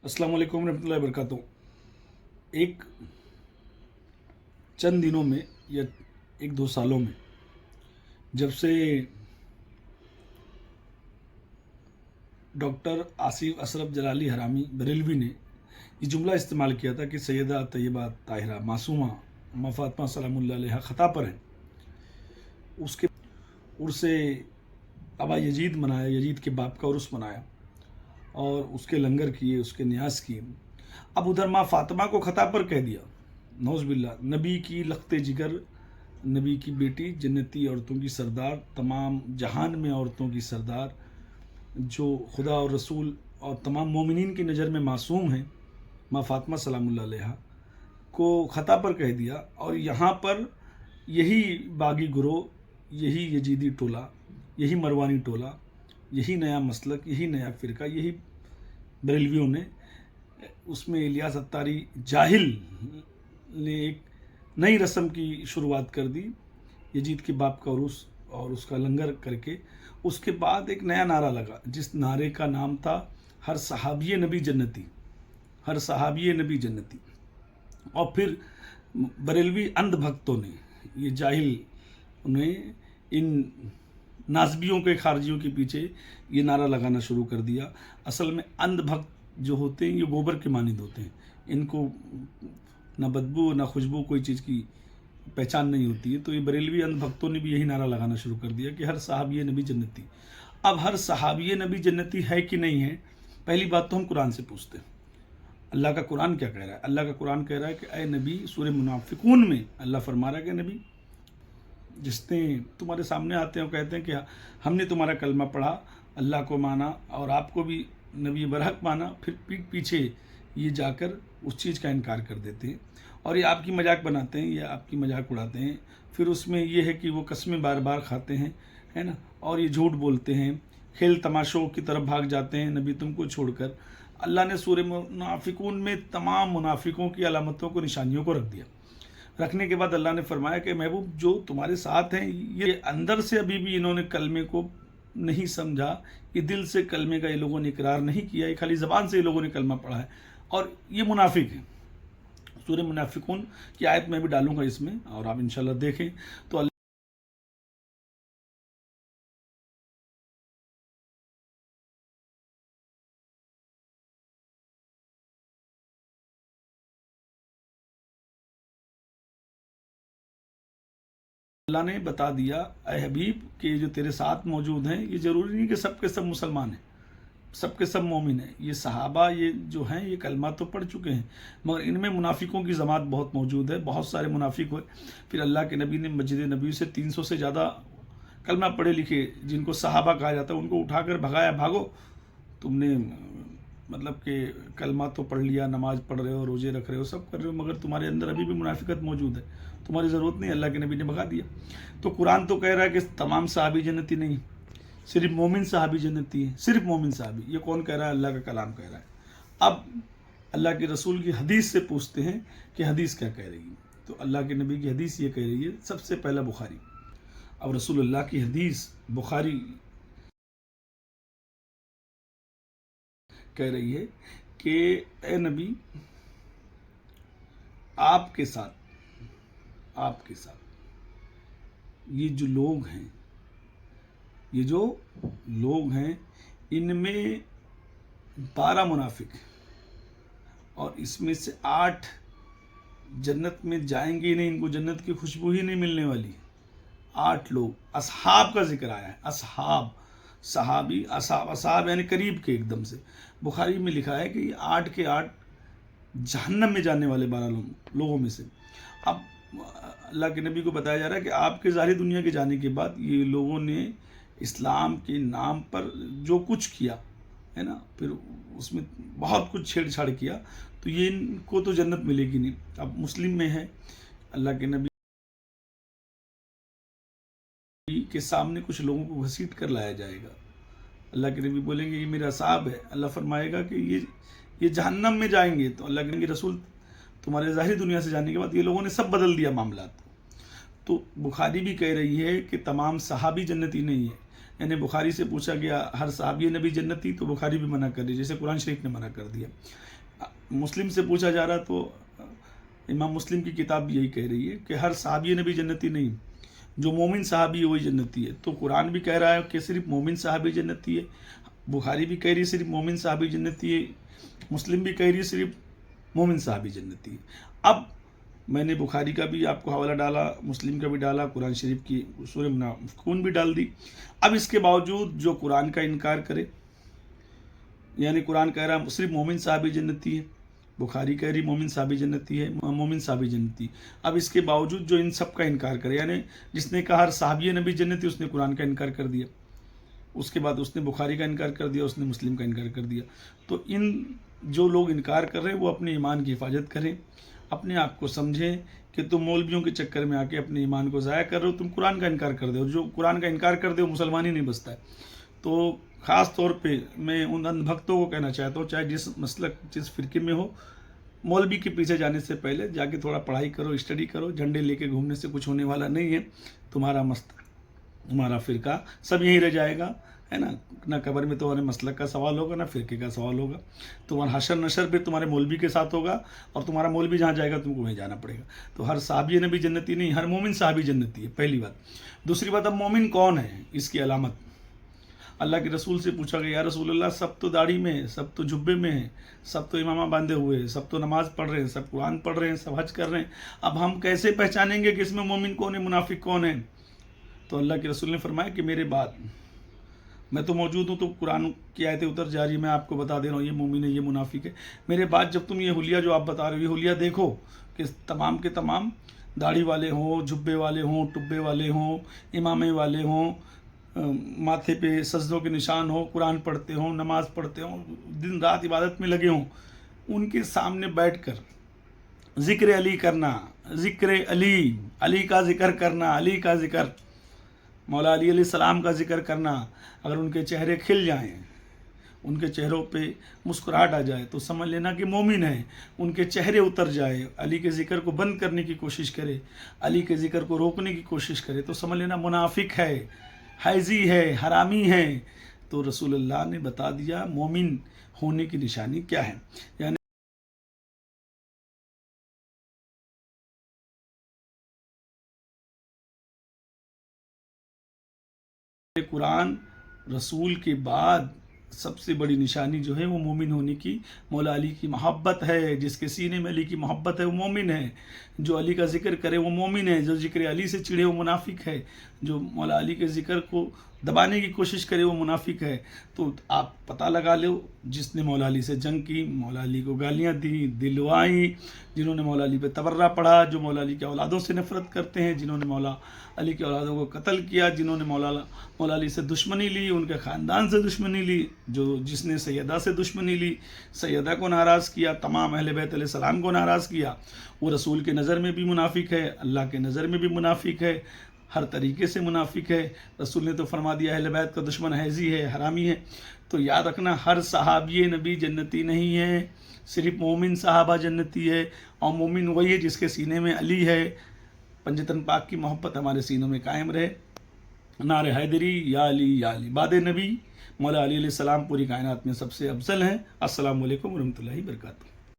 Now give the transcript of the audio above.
अस्सलाम वालेकुम रहमतुल्लाहि वबरकातुहू। एक चंद दिनों में या एक दो सालों में जब से डॉक्टर आसिफ असरफ जलाली हरामी बरेलवी ने ये जुमला इस्तेमाल किया था कि सैयदा तैयबा ताहिरा मासूमा अम्मा फातिमा सलामुल्लाह अलैहा ख़ता पर हैं, उसके उर्से अबा यजीद मनाया, यजीद के बाप का उर्स मनाया और उसके लंगर किए, उसके न्यास किए। अब उधर माँ फातिमा को ख़ता पर कह दिया, नौज़ बिल्ला। नबी की लख्ते जिगर, नबी की बेटी, जन्नती औरतों की सरदार, तमाम जहान में औरतों की सरदार, जो खुदा और रसूल और तमाम मोमिनीन की नज़र में मासूम हैं, माँ फातिमा सलामुल्लाह अलैहा को ख़ता पर कह दिया। और यहाँ पर यही बागी गुरोह, यही यजीदी टोला, यही मरवानी टोला, यही नया मसलक, यही नया फ़िरका, यही बरेलवियों ने, उसमें इलियास अत्तारी जाहिल ने एक नई रस्म की शुरुआत कर दी, यजीद के बाप का उर्स और उसका लंगर करके। उसके बाद एक नया नारा लगा, जिस नारे का नाम था हर सहाबी नबी जन्नती, हर सहाबी नबी जन्नती। और फिर बरेलवी अंध भक्तों ने, ये जाहिल ने इन नाज़बियों के, खारजियों के पीछे ये नारा लगाना शुरू कर दिया। असल में अंध भक्त जो होते हैं ये गोबर के मानिंद होते हैं, इनको ना बदबू ना खुशबू कोई चीज़ की पहचान नहीं होती है। तो ये बरेलवी अंध भक्तों ने भी यही नारा लगाना शुरू कर दिया कि हर सहाबी नबी जन्नती। अब हर सहाबी नबी जन्नती है कि नहीं है, पहली बात तो हम कुरान से पूछते हैं, अल्लाह का कुरान क्या कह रहा है। अल्लाह का कुरान कह रहा है कि ए नबी, सूरह मुनाफिकून में अल्लाह फरमा रहा है कि नबी, जिसने तुम्हारे सामने आते हैं और कहते हैं कि हमने तुम्हारा कलमा पढ़ा, अल्लाह को माना और आपको भी नबी बरहक माना, फिर पीठ पीछे ये जाकर उस चीज़ का इनकार कर देते हैं और ये आपकी मजाक बनाते हैं, ये आपकी मजाक उड़ाते हैं। फिर उसमें ये है कि वो कस्में बार बार खाते हैं, है ना, और ये झूठ बोलते हैं, खेल तमाशों की तरफ भाग जाते हैं नबी तुमको छोड़कर। अल्लाह ने सूरह मुनाफिकून में तमाम मुनाफिकों की अलामतों को, निशानियों को रख दिया। रखने के बाद अल्लाह ने फरमाया कि महबूब, जो तुम्हारे साथ हैं ये अंदर से अभी भी इन्होंने कलमे को नहीं समझा, ये दिल से कलमे का ये लोगों ने इकरार नहीं किया, ये खाली ज़बान से ये लोगों ने कलमा पढ़ा है और ये मुनाफिक है। सूरह मुनाफिकून की आयत मैं भी डालूंगा इसमें और आप इंशाल्लाह देखें तो अल्लाह ने बता दिया, ए हबीब, कि जो तेरे साथ मौजूद हैं ये ज़रूरी नहीं कि सब के सब मुसलमान हैं, सब के सब मोमिन हैं। ये सहाबा ये जो हैं ये कलमा तो पढ़ चुके हैं, मगर इनमें मुनाफिकों की जमात बहुत मौजूद है, बहुत सारे मुनाफिक हुए। फिर अल्लाह के नबी ने मस्जिद नबी से 300 से ज़्यादा कलमा पढ़े लिखे, जिनको सहाबा कहा जाता है, उनको उठाकर भगाया, भागो, तुमने मतलब कि कलमा तो पढ़ लिया, नमाज पढ़ रहे हो, रोज़े रख रहे हो, सब कर रहे हो, मगर तुम्हारे अंदर अभी भी मुनाफिकत मौजूद है, तुम्हारी ज़रूरत नहीं। अल्लाह के नबी ने भगा दिया। तो कुरान तो कह रहा है कि तमाम सहाबी जन्नती नहीं, सिर्फ मोमिन सहाबी जन्नती है, सिर्फ मोमिन सहाबी। ये कौन कह रहा है? अल्लाह का कलाम कह रहा है। अब अल्लाह के रसूल की हदीस से पूछते हैं कि हदीस क्या कह रही है। तो अल्लाह के नबी की हदीस ये कह रही है, सबसे पहला बुखारी। अब रसूलुल्लाह की हदीस बुखारी कह रही है कि ए नबी, आपके साथ ये जो लोग हैं, ये जो लोग हैं, इनमें 12 मुनाफिक और इसमें से 8 जन्नत में जाएंगे ही नहीं, इनको जन्नत की खुशबू ही नहीं मिलने वाली। 8 लोग, असहाब का जिक्र आया है, असहाब, सहाबी, असहाब यानी करीब के एकदम से। बुखारी में लिखा है कि 8 के 8 जहन्नम में जाने वाले 12 लोगों में से। अब अल्लाह के नबी को बताया जा रहा है कि आपके ज़ाहिरी दुनिया के जाने के बाद ये लोगों ने इस्लाम के नाम पर जो कुछ किया है ना, फिर उसमें बहुत कुछ छेड़छाड़ किया, तो ये इनको तो जन्नत मिलेगी नहीं। अब मुस्लिम में है, अल्लाह के नबी के सामने कुछ लोगों को घसीट कर लाया जाएगा। अल्लाह के नबी बोलेंगे ये मेरा साहब है। अल्लाह फरमाएगा कि ये जहन्नम में जाएंगे। तो अल्लाह के रसूल, तुम्हारे ज़ाहिरी दुनिया से जाने के बाद ये लोगों ने सब बदल दिया मामला। तो बुखारी भी कह रही है कि तमाम सहाबी जन्नती नहीं है, یعنی بخاری سے پوچھا گیا ہر صحابی نبی جنتی، تو بخاری بھی منع کر دی، جیسے قرآن شریف نے منع کر دیا۔ مسلم سے پوچھا جا رہا تو امام مسلم کی کتاب بھی یہی کہہ رہی ہے کہ ہر صحابی نبی جنتی نہیں، جو مومن صحابی ہے وہی جنتی ہے۔ تو قرآن بھی کہہ رہا ہے کہ صرف مومن صحابی جنتی ہے، بخاری بھی کہہ رہی ہے صرف مومن صحابی جنتی ہے، مسلم بھی کہہ رہی ہے صرف مومن صحابی جنتی ہے۔ اب میں نے بخاری کا بھی آپ کو حوالہ ڈالا، مسلم کا بھی ڈالا، قرآن شریف کی سورہ منافقون بھی ڈال دی۔ اب اس کے باوجود جو قرآن کا انکار کرے، یعنی قرآن کہہ رہا صرف مومن صحابی جنتی ہے، بخاری کہہ رہی مومن صحابی جنتی ہے، مومن صحابی جنتی۔ اب اس کے باوجود جو ان سب کا انکار کرے، یعنی جس نے کہا ہر صحابی نبی جنتی، اس نے قرآن کا انکار کر دیا، اس کے بعد اس نے بخاری کا انکار کر دیا، اس نے مسلم کا انکار کر دیا۔ تو ان جو لوگ انکار کر رہے ہیں وہ اپنے ایمان کی حفاظت کریں، اپنے آپ کو سمجھیں کہ تم مولویوں کے چکر میں آ کے اپنے ایمان کو ضائع کر رہے ہو، تم قرآن کا انکار کر دے ہو، جو قرآن کا انکار کر دے وہ مسلمان ہی نہیں بستا ہے۔ تو خاص طور پہ میں ان اندھ بھکتوں کو کہنا چاہتا ہوں، چاہے جس مسلک جس فرقے میں ہو، مولوی کے پیچھے جانے سے پہلے جا کے تھوڑا پڑھائی کرو، اسٹڈی کرو، جھنڈے لے کے گھومنے سے کچھ ہونے والا نہیں ہے، تمہارا فرقہ سب یہیں رہ جائے گا، ہے نا، نہ قبر میں تمہارے مسلک کا سوال ہوگا، نہ فرقے کا سوال ہوگا، تمہارا حشر نشر بھی تمہارے مولوی کے ساتھ ہوگا، اور تمہارا مولوی جہاں جائے گا تم کو وہیں جانا پڑے گا۔ تو ہر صحابی نبی جنتی نہیں، ہر مومن صحابی جنتی ہے، پہلی بات۔ دوسری بات، اب مومن کون ہے، اس کی علامت اللہ کے رسول سے پوچھا گیا، یا رسول اللہ سب تو داڑھی میں ہیں، سب تو جبے میں ہیں، سب تو امامہ باندھے ہوئے ہیں، سب تو نماز پڑھ رہے ہیں، سب قرآن پڑھ رہے ہیں، سب حج کر رہے ہیں، اب ہم کیسے پہچانیں گے کہ اس میں مومن کون ہے، منافق کون ہے؟ تو اللہ کے رسول نے فرمایا کہ میرے بعد میں تو موجود ہوں، تو قرآن کی آیتیں اتر جا رہی ہے، میں آپ کو بتا دے رہا ہوں یہ مومن ہے، یہ منافق ہے۔ میرے بعد جب تم یہ حلیہ جو آپ بتا رہے ہو، یہ حلیہ دیکھو کہ تمام کے تمام داڑھی والے ہوں، جبے والے ہوں، ٹبے والے ہوں، امامے والے ہوں، ماتھے پہ سجدوں کے نشان ہو، قرآن پڑھتے ہوں، نماز پڑھتے ہوں، دن رات عبادت میں لگے ہوں، ان کے سامنے بیٹھ کر ذکر علی کرنا، ذکر علی، علی کا ذکر کرنا، علی کا ذکر، مولا علی علیہ السلام کا ذکر کرنا، اگر ان کے چہرے کھل جائیں، ان کے چہروں پہ مسکراہٹ آ جائے تو سمجھ لینا کہ مومن ہے۔ ان کے چہرے اتر جائے، علی کے ذکر کو بند کرنے کی کوشش کرے، علی کے ذکر کو روکنے کی کوشش کرے، تو سمجھ لینا منافق ہے، حیزی ہے، حرامی ہے۔ تو رسول اللہ نے بتا دیا مومن ہونے کی نشانی کیا ہے، یعنی قرآن رسول کے بعد سب سے بڑی نشانی جو ہے وہ مومن ہونے کی مولا علی کی محبت ہے۔ جس کے سینے میں علی کی محبت ہے وہ مومن ہے، جو علی کا ذکر کرے وہ مومن ہے، جو ذکر علی سے چڑھے وہ منافق ہے، جو مولا علی کے ذکر کو دبانے کی کوشش کرے وہ منافق ہے۔ تو آپ پتہ لگا لو، جس نے مولا علی سے جنگ کی، مولا علی کو گالیاں دیں، دلوائیں، جنہوں نے مولا علی پہ تبرہ پڑھا، جو مولا علی کے اولادوں سے نفرت کرتے ہیں، جنہوں نے مولا علی کے اولادوں کو قتل کیا، جنہوں نے مولا علی سے دشمنی لی، ان کے خاندان سے دشمنی لی، جس نے سیدہ سے دشمنی لی، سیدہ کو ناراض کیا، تمام اہل بیت علیہ السلام کو ناراض کیا، وہ رسول کے نظر میں بھی منافق ہے، اللہ کے نظر میں بھی منافق ہے، ہر طریقے سے منافق ہے۔ رسول نے تو فرما دیا اہل بیت کا دشمن حیزی ہے، حرامی ہے۔ تو یاد رکھنا ہر صحابی نبی جنتی نہیں ہے، صرف مومن صحابہ جنتی ہے، اور مومن وہی ہے جس کے سینے میں علی ہے۔ پنجتن پاک کی محبت ہمارے سینوں میں قائم رہے۔ نعرہ حیدری، یا علی یا علی، بعد نبی مولا علی علیہ السلام پوری کائنات میں سب سے افضل ہیں۔ السلام علیکم ورحمۃ اللہ وبرکاتہ۔